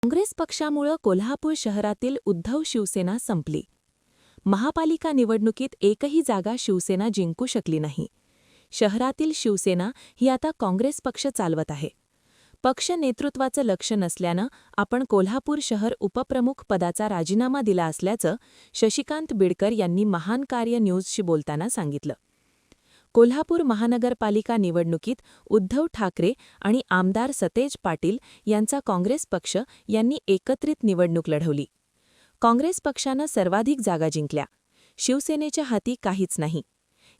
काँग्रेस पक्षामुळे कोल्हापूर शहरातील उद्धव शिवसेना संपली। महापालिका निवडणुकीत एकही जागा शिवसेना जिंकू शकली नाही। शहरातील शिवसेना ही आता काँग्रेस पक्ष चालवत आहे। पक्ष नेतृत्वाचं लक्ष नसल्यानं आपण कोल्हापूर शहर उपप्रमुख पदाचा राजीनामा दिला असल्याचं शशिकांत बिडकर यांनी महान कार्य न्यूजशी बोलताना सांगितलं। कोल्हापूर महानगरपालिका निवडणुकीत उद्धव ठाकरे आणि आमदार सतेज पाटील यांचा काँग्रेस पक्ष यांनी एकत्रित निवडणूक लढवली। काँग्रेस पक्षानं सर्वाधिक जागा जिंकल्या। शिवसेनेच्या हाती काहीच नाही।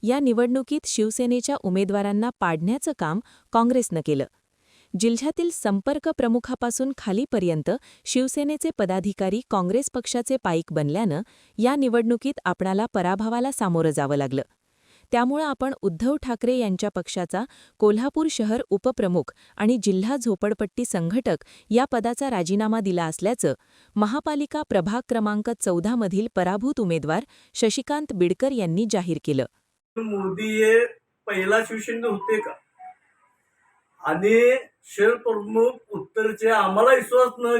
या निवडणुकीत शिवसेनेच्या उमेदवारांना पाडण्याचं काम काँग्रेसनं केलं। जिल्ह्यातील संपर्क प्रमुखापासून खालीपर्यंत शिवसेनेचे पदाधिकारी काँग्रेस पक्षाचे पाईक बनल्यानं या निवडणुकीत आपणाला पराभवाला सामोरं जावं लागलं। त्यामुळे आपण उद्धव ठाकरे यांच्या पक्षाचा कोल्हापूर शहर उपप्रमुख आणि जिल्हा झोपडपट्टी संघटक या पदाचा राजीनामा दिला असल्याचं महापालिका प्रभाग क्रमांक 14 मधील पराभूत उमेदवार शशिकांत बिडकर यांनी जाहीर केलं। मोदी हे पहिला शिवसेना होते का? आणि शहर प्रमुख उत्तरचे आम्हाला विश्वास न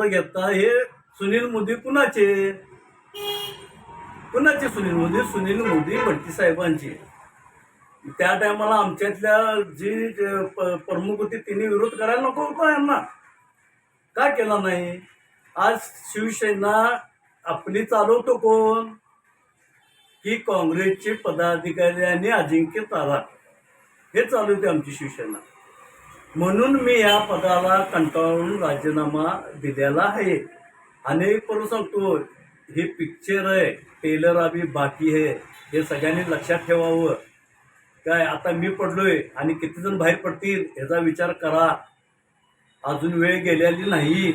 घेता हे सुनील मोदी कुणाचे सुनील मोदी भट्टी साहेबांची। त्या टायमाला आमच्यातल्या जी प्रमुख होती तिने विरोध करायला नको होता यांना, का केला नाही? आज शिवसेना आपली चालवतो कोण? की काँग्रेसचे पदाधिकारी आणि अजिंक्य तारा हे चालवते आमची शिवसेना। म्हणून मी या पदाला कंटाळून राजीनामा दिलेला आहे। अनेक परत सांगतो, हे पिक्चर आहे, टेलर अभी बाकी है, हे सगळ्यांनी लक्षात ठेवावं। काय आता मी पडलोय आणि किती जण बाहेर पडतील याचा विचार करा। अजून वेळ गेलेली नाही।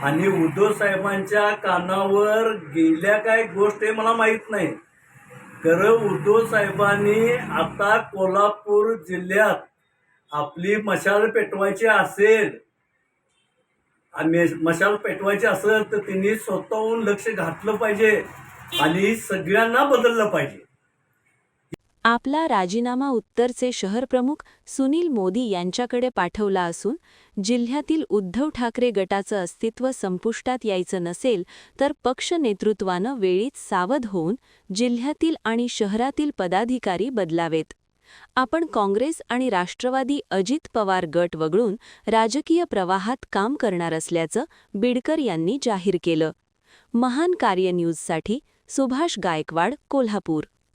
आणि उद्धव साहेबांच्या कानावर गेल्या काय गोष्ट आहे मला माहीत नाही। खरं उद्धव साहेबांनी आता कोल्हापूर जिल्ह्यात आपली मशाल पेटवायची असेल तर त्यांनी स्वतःहून लक्ष घातलं पाहिजे आणि सगळ्यांना बदललं पाहिजे। आपला राजीनामा उत्तरचे शहरप्रमुख सुनील मोदी यांच्याकडे पाठवला असून जिल्ह्यातील उद्धव ठाकरे गटाचं अस्तित्व संपुष्टात यायचं नसेल तर पक्ष नेतृत्वानं वेळीच सावध होऊन जिल्ह्यातील आणि शहरातील पदाधिकारी बदलावेत। आपण काँग्रेस आणि राष्ट्रवादी अजित पवार गट वगळून राजकीय प्रवाहात काम करणार असल्याचं बिडकर यांनी जाहीर केलं। महान कार्य न्यूजसाठी सुभाष गायकवाड, कोल्हापूर।